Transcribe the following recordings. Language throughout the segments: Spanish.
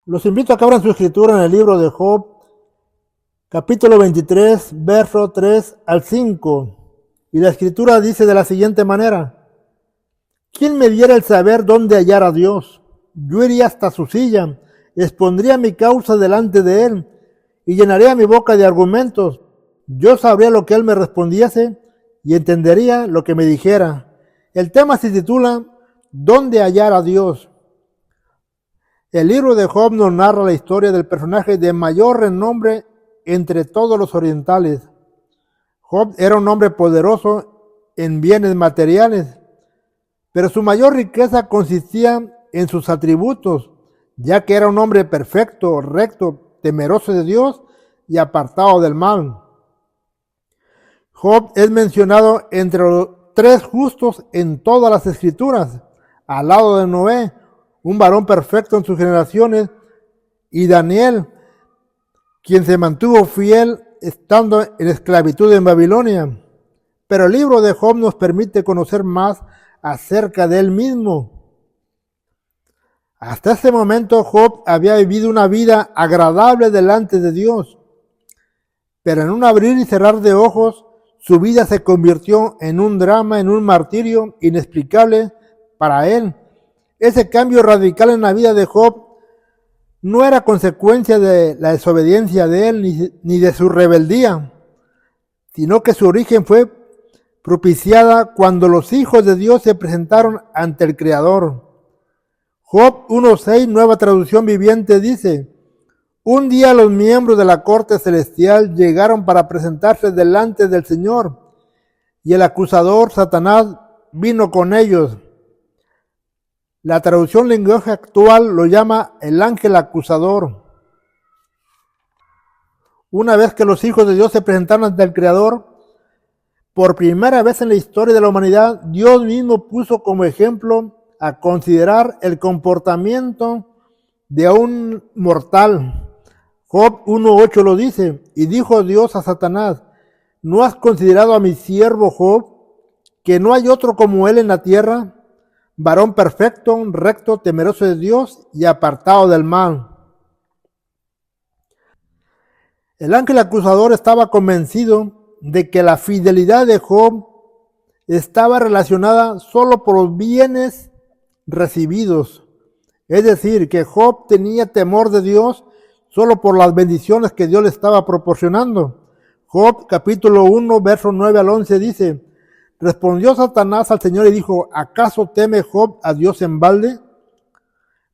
Los invito a que abran su escritura en el libro de Job, capítulo 23, verso 3 al 5. Y la escritura dice de la siguiente manera: ¿Quién me diera el saber dónde hallar a Dios? Yo iría hasta su silla, expondría mi causa delante de él, y llenaría mi boca de argumentos. Yo sabría lo que él me respondiese, y entendería lo que me dijera. El tema se titula ¿Dónde hallar a Dios? El libro de Job nos narra la historia del personaje de mayor renombre entre todos los orientales. Job era un hombre poderoso en bienes materiales, pero su mayor riqueza consistía en sus atributos, ya que era un hombre perfecto, recto, temeroso de Dios y apartado del mal. Job es mencionado entre los 3 justos en todas las escrituras, al lado de Noé, un varón perfecto en sus generaciones, y Daniel, quien se mantuvo fiel estando en esclavitud en Babilonia. Pero el libro de Job nos permite conocer más acerca de él mismo. Hasta ese momento Job había vivido una vida agradable delante de Dios, pero en un abrir y cerrar de ojos, su vida se convirtió en un drama, en un martirio inexplicable para él. Ese cambio radical en la vida de Job no era consecuencia de la desobediencia de él ni de su rebeldía, sino que su origen fue propiciada cuando los hijos de Dios se presentaron ante el Creador. Job 1:6, Nueva Traducción Viviente, dice: un día los miembros de la corte celestial llegaron para presentarse delante del Señor, y el acusador, Satanás, vino con ellos. La traducción lenguaje actual lo llama el ángel acusador. Una vez que los hijos de Dios se presentaron ante el Creador, por primera vez en la historia de la humanidad, Dios mismo puso como ejemplo a considerar el comportamiento de un mortal. Job 1:8 lo dice: y dijo Dios a Satanás: ¿no has considerado a mi siervo Job, que no hay otro como él en la tierra? Varón perfecto, recto, temeroso de Dios y apartado del mal. El ángel acusador estaba convencido de que la fidelidad de Job estaba relacionada solo por los bienes recibidos. Es decir, que Job tenía temor de Dios solo por las bendiciones que Dios le estaba proporcionando. Job capítulo 1, verso 9 al 11 dice: respondió Satanás al Señor y dijo: ¿acaso teme Job a Dios en balde?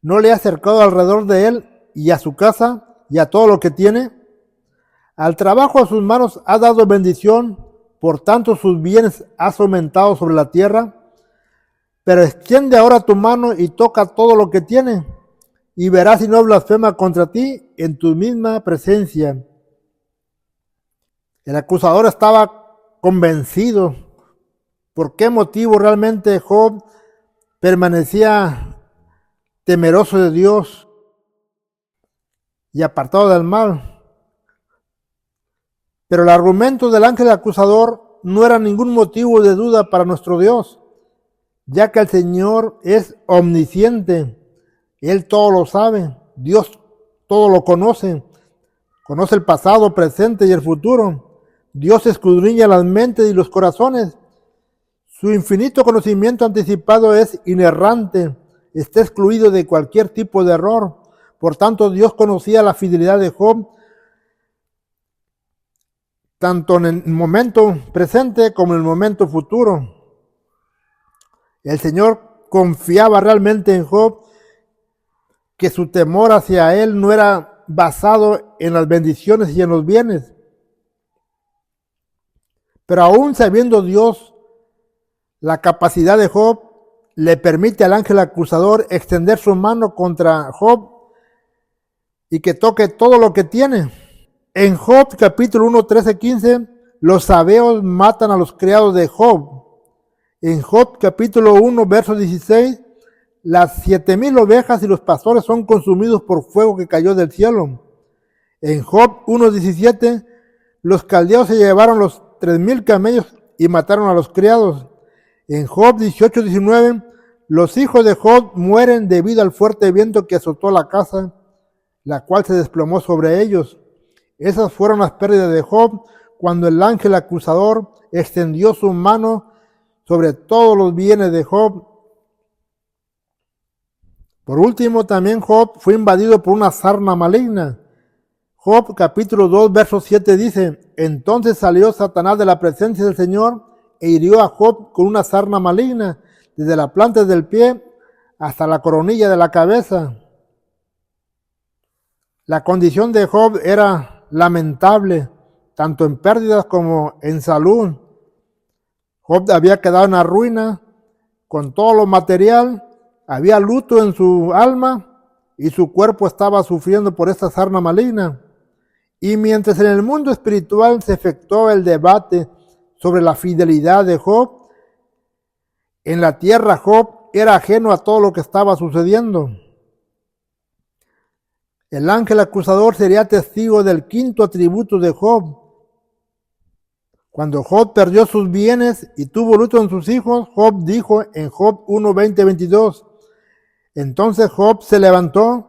¿No le ha acercado alrededor de él y a su casa y a todo lo que tiene? Al trabajo de sus manos ha dado bendición, por tanto sus bienes has aumentado sobre la tierra. Pero extiende ahora tu mano y toca todo lo que tiene, y verás si no blasfema contra ti en tu misma presencia. El acusador estaba convencido. ¿Por qué motivo realmente Job permanecía temeroso de Dios y apartado del mal? Pero el argumento del ángel acusador no era ningún motivo de duda para nuestro Dios, ya que el Señor es omnisciente. Él todo lo sabe. Dios todo lo conoce. Conoce el pasado, presente y el futuro. Dios escudriña las mentes y los corazones. Su infinito conocimiento anticipado es inerrante, está excluido de cualquier tipo de error. Por tanto, Dios conocía la fidelidad de Job, tanto en el momento presente como en el momento futuro. El Señor confiaba realmente en Job, que su temor hacia él no era basado en las bendiciones y en los bienes. Pero aún sabiendo Dios la capacidad de Job, le permite al ángel acusador extender su mano contra Job y que toque todo lo que tiene. En Job capítulo 1, 13, 15, los sabeos matan a los criados de Job. En Job capítulo 1, verso 16, las 7,000 ovejas y los pastores son consumidos por fuego que cayó del cielo. En Job 1:17, los caldeos se llevaron los 3,000 camellos y mataron a los criados. En Job 18:19, los hijos de Job mueren debido al fuerte viento que azotó la casa. la cual se desplomó sobre ellos. Esas fueron las pérdidas de Job cuando el ángel acusador extendió su mano sobre todos los bienes de Job. Por último, también Job fue invadido por una sarna maligna. Job capítulo 2, verso 7 dice: entonces salió Satanás de la presencia del Señor e hirió a Job con una sarna maligna, desde la planta del pie hasta la coronilla de la cabeza. La condición de Job era lamentable, tanto en pérdidas como en salud. Job había quedado en la ruina con todo lo material, había luto en su alma y su cuerpo estaba sufriendo por esta sarna maligna. Y mientras en el mundo espiritual se efectuó el debate sobre la fidelidad de Job, en la tierra Job era ajeno a todo lo que estaba sucediendo. El ángel acusador sería testigo del quinto atributo de Job. Cuando Job perdió sus bienes y tuvo luto en sus hijos, Job dijo en Job 1, 20, 22, entonces Job se levantó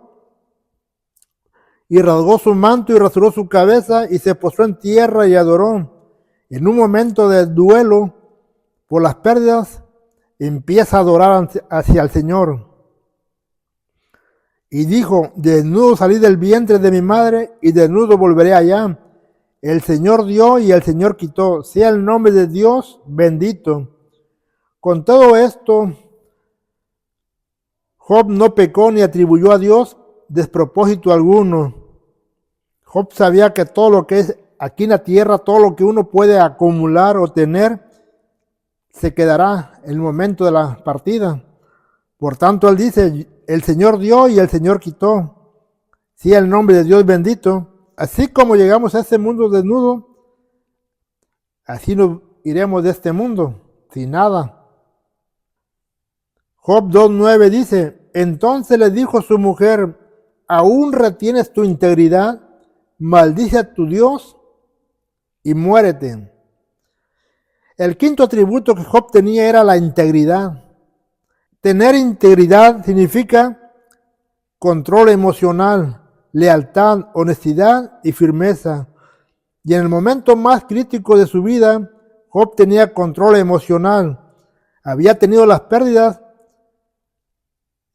y rasgó su manto y rasuró su cabeza y se postró en tierra y adoró. En un momento de duelo por las pérdidas, empieza a adorar hacia el Señor. Y dijo: desnudo salí del vientre de mi madre y desnudo volveré allá. El Señor dio y el Señor quitó. Sea el nombre de Dios bendito. Con todo esto, Job no pecó ni atribuyó a Dios despropósito alguno. Job sabía que todo lo que es aquí en la tierra, todo lo que uno puede acumular o tener, se quedará en el momento de la partida. Por tanto, él dice: el Señor dio y el Señor quitó. Sí, el nombre de Dios bendito. Así como llegamos a este mundo desnudo, así nos iremos de este mundo, sin nada. Job 2:9 dice: entonces le dijo su mujer: ¿aún retienes tu integridad? Maldice a tu Dios y muérete. El quinto atributo que Job tenía era la integridad. Tener integridad significa control emocional, lealtad, honestidad y firmeza. Y en el momento más crítico de su vida, Job tenía control emocional. Había tenido las pérdidas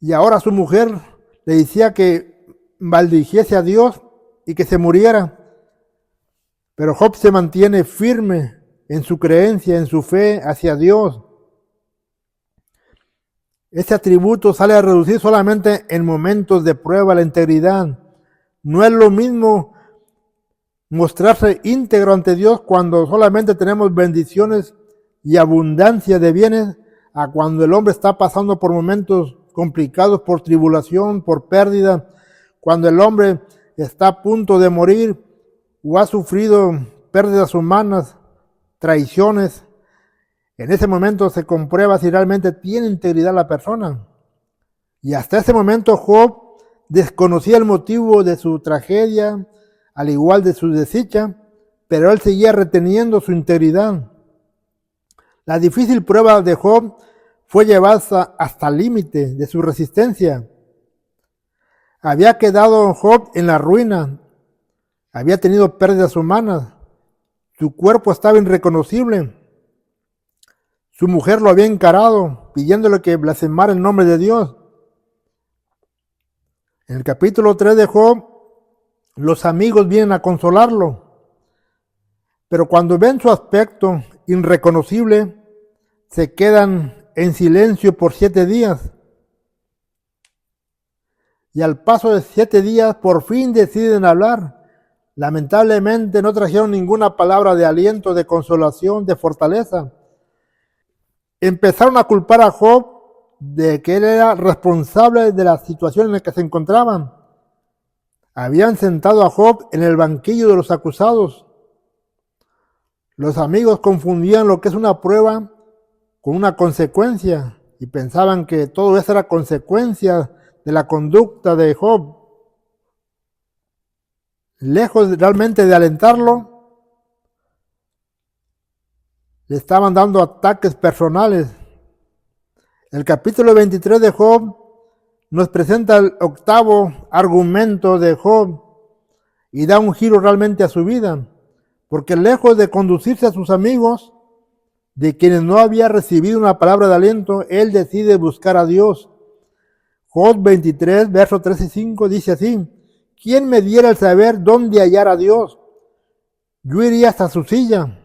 y ahora su mujer le decía que maldijese a Dios y que se muriera. Pero Job se mantiene firme en su creencia, en su fe hacia Dios. Este atributo sale a reducir solamente en momentos de prueba la integridad. No es lo mismo mostrarse íntegro ante Dios cuando solamente tenemos bendiciones y abundancia de bienes, a cuando el hombre está pasando por momentos complicados, por tribulación, por pérdida, cuando el hombre está a punto de morir o ha sufrido pérdidas humanas, traiciones. En ese momento se comprueba si realmente tiene integridad la persona. Y hasta ese momento Job desconocía el motivo de su tragedia, al igual de su desdicha, pero él seguía reteniendo su integridad. La difícil prueba de Job fue llevada hasta el límite de su resistencia. Había quedado Job en la ruina, había tenido pérdidas humanas, su cuerpo estaba irreconocible. Su mujer lo había encarado, pidiéndole que blasfemara el nombre de Dios. En el capítulo 3 de Job, los amigos vienen a consolarlo. Pero cuando ven su aspecto irreconocible, se quedan en silencio por 7 días. Y al paso de 7 días, por fin deciden hablar. Lamentablemente no trajeron ninguna palabra de aliento, de consolación, de fortaleza. Empezaron a culpar a Job de que él era responsable de la situación en la que se encontraban. Habían sentado a Job en el banquillo de los acusados. Los amigos confundían lo que es una prueba con una consecuencia y pensaban que todo eso era consecuencia de la conducta de Job. Lejos realmente de alentarlo, le estaban dando ataques personales. El capítulo 23 de Job nos presenta el octavo argumento de Job y da un giro realmente a su vida, porque lejos de conducirse a sus amigos, de quienes no había recibido una palabra de aliento, él decide buscar a Dios. Job 23, versos 3 y 5 dice así: ¿quién me diera el saber dónde hallar a Dios? Yo iría hasta su silla,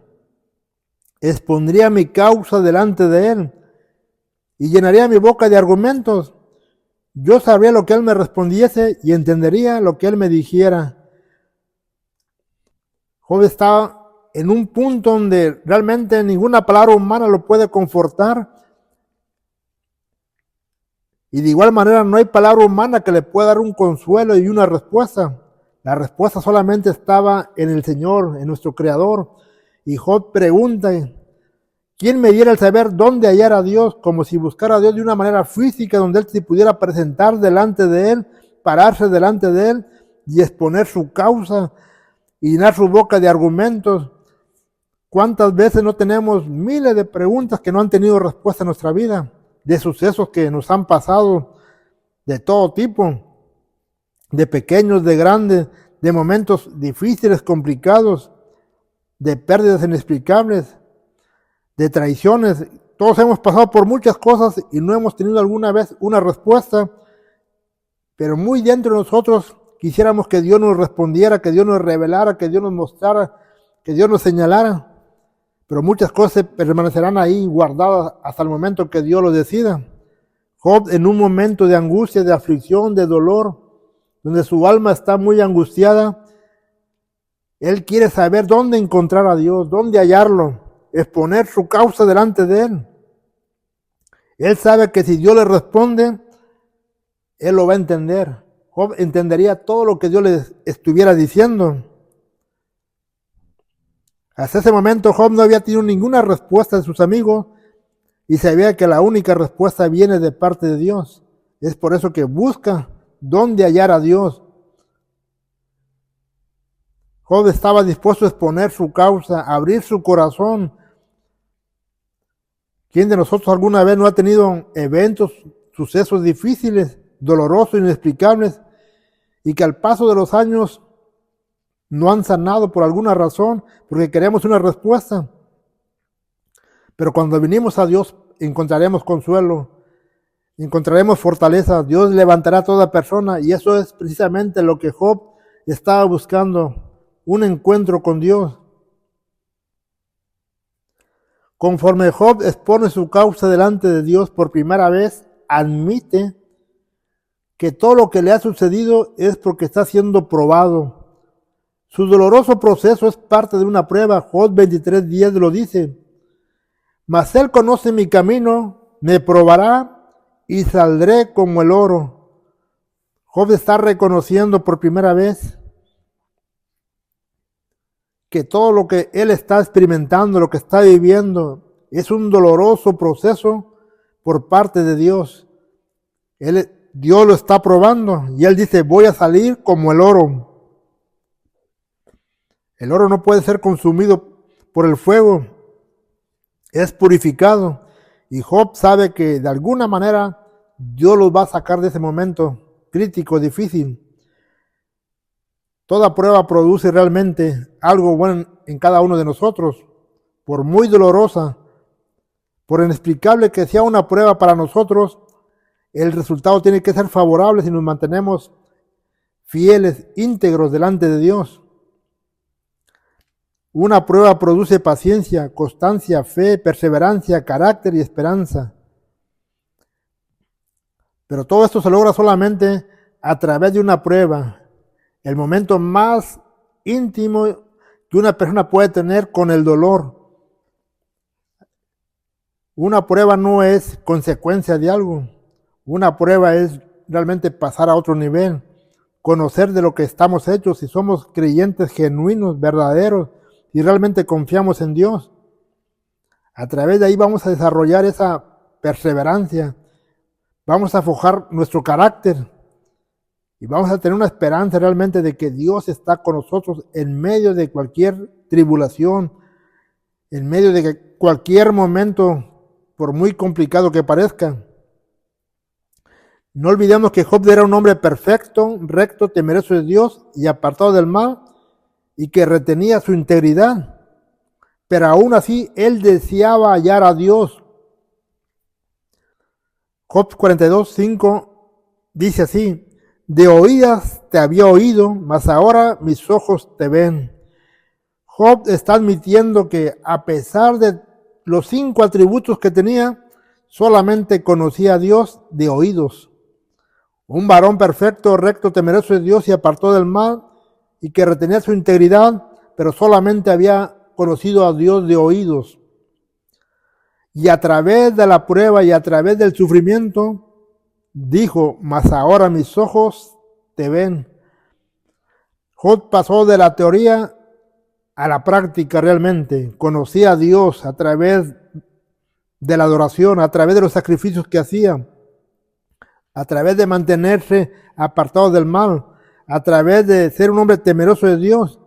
expondría mi causa delante de él y llenaría mi boca de argumentos. Yo sabría lo que él me respondiese y entendería lo que él me dijera. Job está en un punto donde realmente ninguna palabra humana lo puede confortar. Y de igual manera no hay palabra humana que le pueda dar un consuelo y una respuesta. La respuesta solamente estaba en el Señor, en nuestro Creador. Y Job pregunta: ¿quién me diera el saber dónde hallar a Dios? Como si buscara a Dios de una manera física, donde Él se pudiera presentar delante de Él, pararse delante de Él y exponer su causa y llenar su boca de argumentos. ¿Cuántas veces no tenemos miles de preguntas que no han tenido respuesta en nuestra vida? De sucesos que nos han pasado de todo tipo, de pequeños, de grandes, de momentos difíciles, complicados, de pérdidas inexplicables, de traiciones. Todos hemos pasado por muchas cosas y no hemos tenido alguna vez una respuesta, pero muy dentro de nosotros quisiéramos que Dios nos respondiera, que Dios nos revelara, que Dios nos mostrara, que Dios nos señalara. Pero muchas cosas permanecerán ahí guardadas hasta el momento que Dios lo decida. Job, en un momento de angustia, de aflicción, de dolor, donde su alma está muy angustiada, él quiere saber dónde encontrar a Dios, dónde hallarlo, exponer su causa delante de él. Él sabe que si Dios le responde, él lo va a entender. Job entendería todo lo que Dios le estuviera diciendo. Hasta ese momento Job no había tenido ninguna respuesta de sus amigos y sabía que la única respuesta viene de parte de Dios. Es por eso que busca dónde hallar a Dios. Job estaba dispuesto a exponer su causa, a abrir su corazón. ¿Quién de nosotros alguna vez no ha tenido eventos, sucesos difíciles, dolorosos, inexplicables, y que al paso de los años no han sanado por alguna razón, porque queremos una respuesta? Pero cuando venimos a Dios encontraremos consuelo, encontraremos fortaleza. Dios levantará a toda persona, y eso es precisamente lo que Job estaba buscando, un encuentro con Dios. Conforme Job expone su causa delante de Dios por primera vez, admite que todo lo que le ha sucedido es porque está siendo probado. Su doloroso proceso es parte de una prueba. Job 23:10 lo dice: mas él conoce mi camino, me probará y saldré como el oro. Job está reconociendo por primera vez que todo lo que él está experimentando, lo que está viviendo, es un doloroso proceso por parte de Dios. Dios lo está probando y él dice: voy a salir como el oro. El oro no puede ser consumido por el fuego, es purificado. Y Job sabe que de alguna manera Dios los va a sacar de ese momento crítico, difícil. Toda prueba produce realmente algo bueno en cada uno de nosotros. Por muy dolorosa, por inexplicable que sea una prueba para nosotros, el resultado tiene que ser favorable si nos mantenemos fieles, íntegros delante de Dios. Una prueba produce paciencia, constancia, fe, perseverancia, carácter y esperanza. Pero todo esto se logra solamente a través de una prueba. El momento más íntimo que una persona puede tener con el dolor. Una prueba no es consecuencia de algo. Una prueba es realmente pasar a otro nivel. Conocer de lo que estamos hechos, si somos creyentes genuinos, verdaderos, y realmente confiamos en Dios. A través de ahí vamos a desarrollar esa perseverancia, vamos a forjar nuestro carácter y vamos a tener una esperanza realmente de que Dios está con nosotros en medio de cualquier tribulación, en medio de cualquier momento, por muy complicado que parezca. No olvidemos que Job era un hombre perfecto, recto, temeroso de Dios y apartado del mal, y que retenía su integridad. Pero aún así, él deseaba hallar a Dios. Job 42:5 dice así: de oídas te había oído, mas ahora mis ojos te ven. Job está admitiendo que a pesar de los 5 atributos que tenía, solamente conocía a Dios de oídos. Un varón perfecto, recto, temeroso de Dios y apartado del mal, y que retenía su integridad, pero solamente había conocido a Dios de oídos. Y a través de la prueba y a través del sufrimiento, dijo: mas ahora mis ojos te ven. Job pasó de la teoría a la práctica realmente. Conocía a Dios a través de la adoración, a través de los sacrificios que hacía, a través de mantenerse apartado del mal, a través de ser un hombre temeroso de Dios.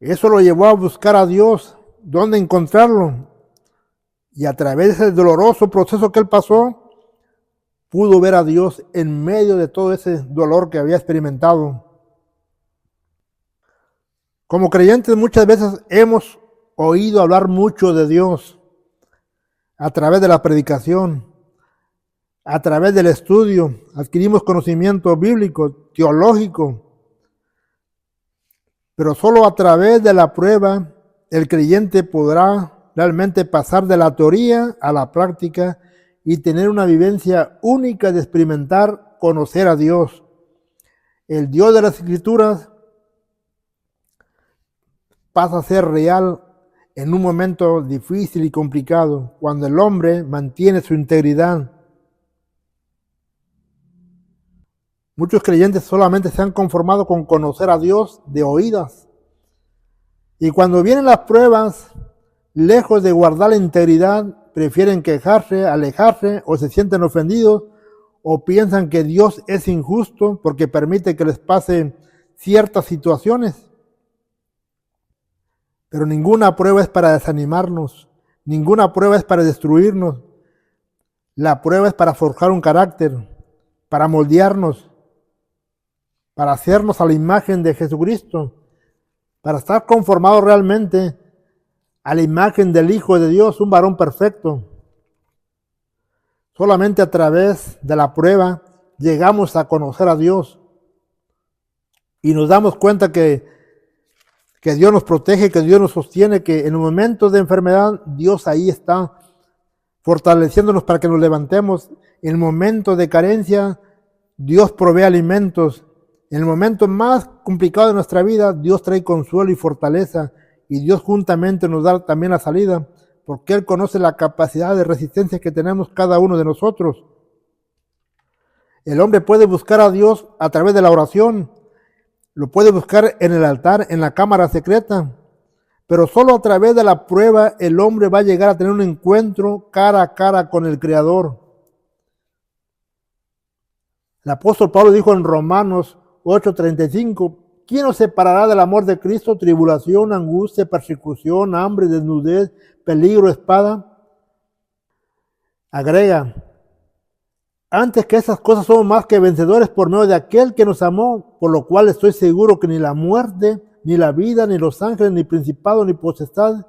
Eso lo llevó a buscar a Dios, dónde encontrarlo. Y a través de ese doloroso proceso que él pasó, pudo ver a Dios en medio de todo ese dolor que había experimentado. Como creyentes muchas veces hemos oído hablar mucho de Dios a través de la predicación, a través del estudio, adquirimos conocimiento bíblico, teológico, pero solo a través de la prueba el creyente podrá realmente pasar de la teoría a la práctica y tener una vivencia única de experimentar, conocer a Dios. El Dios de las Escrituras pasa a ser real en un momento difícil y complicado, cuando el hombre mantiene su integridad. Muchos creyentes solamente se han conformado con conocer a Dios de oídas. Y cuando vienen las pruebas, lejos de guardar la integridad, prefieren quejarse, alejarse o se sienten ofendidos o piensan que Dios es injusto porque permite que les pasen ciertas situaciones. Pero ninguna prueba es para desanimarnos, ninguna prueba es para destruirnos. La prueba es para forjar un carácter, para moldearnos, para hacernos a la imagen de Jesucristo, para estar conformados realmente a la imagen del Hijo de Dios, un varón perfecto. Solamente a través de la prueba llegamos a conocer a Dios y nos damos cuenta que Dios nos protege, que Dios nos sostiene, que en los momentos de enfermedad Dios ahí está fortaleciéndonos para que nos levantemos. En el momento de carencia Dios provee alimentos. En el momento más complicado de nuestra vida, Dios trae consuelo y fortaleza, y Dios juntamente nos da también la salida, porque Él conoce la capacidad de resistencia que tenemos cada uno de nosotros. El hombre puede buscar a Dios a través de la oración, lo puede buscar en el altar, en la cámara secreta, pero solo a través de la prueba el hombre va a llegar a tener un encuentro cara a cara con el Creador. El apóstol Pablo dijo en Romanos 8:35, ¿quién nos separará del amor de Cristo? Tribulación, angustia, persecución, hambre, desnudez, peligro, espada. Agrega, antes que esas cosas somos más que vencedores por medio de aquel que nos amó, por lo cual estoy seguro que ni la muerte, ni la vida, ni los ángeles, ni principado, ni potestad,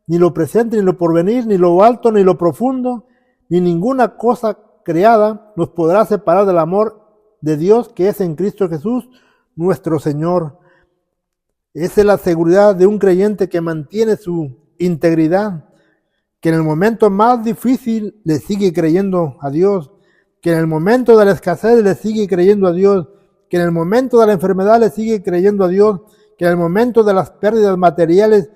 ni lo presente, ni lo porvenir, ni lo alto, ni lo profundo, ni ninguna cosa creada nos podrá separar del amor de Dios que es en Cristo Jesús, nuestro Señor. Esa es la seguridad de un creyente que mantiene su integridad, que en el momento más difícil le sigue creyendo a Dios, que en el momento de la escasez le sigue creyendo a Dios, que en el momento de la enfermedad le sigue creyendo a Dios, que en el momento de las pérdidas materiales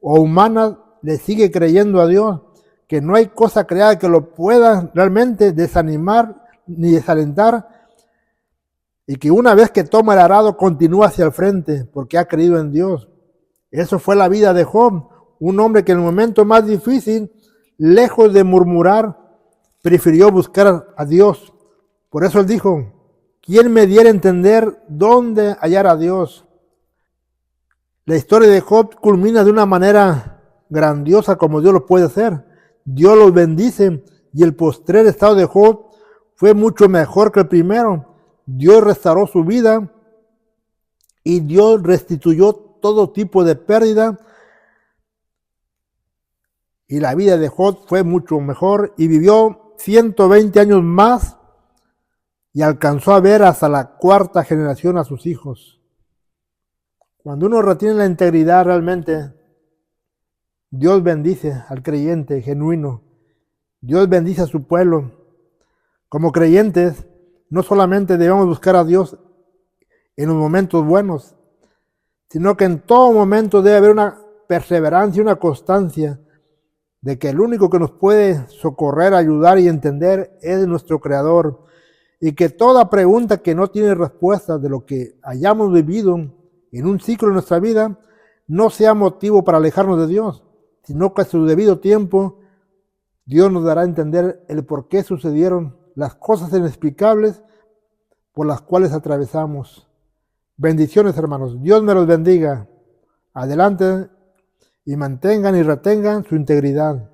o humanas le sigue creyendo a Dios, que no hay cosa creada que lo pueda realmente desanimar ni desalentar, y que una vez que toma el arado continúa hacia el frente porque ha creído en Dios. Eso fue la vida de Job, un hombre que en el momento más difícil, lejos de murmurar, prefirió buscar a Dios. Por eso él dijo, ¿quién me diera a entender dónde hallar a Dios? La historia de Job culmina de una manera grandiosa como Dios lo puede hacer. Dios los bendice y el postrer estado de Job fue mucho mejor que el primero. Dios restauró su vida y Dios restituyó todo tipo de pérdida. Y la vida de Job fue mucho mejor y vivió 120 años más y alcanzó a ver hasta la cuarta generación a sus hijos. Cuando uno retiene la integridad realmente, Dios bendice al creyente genuino. Dios bendice a su pueblo. Como creyentes, no solamente debemos buscar a Dios en los momentos buenos, sino que en todo momento debe haber una perseverancia, una constancia de que el único que nos puede socorrer, ayudar y entender es nuestro Creador, y que toda pregunta que no tiene respuesta de lo que hayamos vivido en un ciclo de nuestra vida no sea motivo para alejarnos de Dios, sino que a su debido tiempo Dios nos dará a entender el por qué sucedieron las cosas inexplicables por las cuales atravesamos. Bendiciones, hermanos. Dios me los bendiga. Adelante y mantengan y retengan su integridad.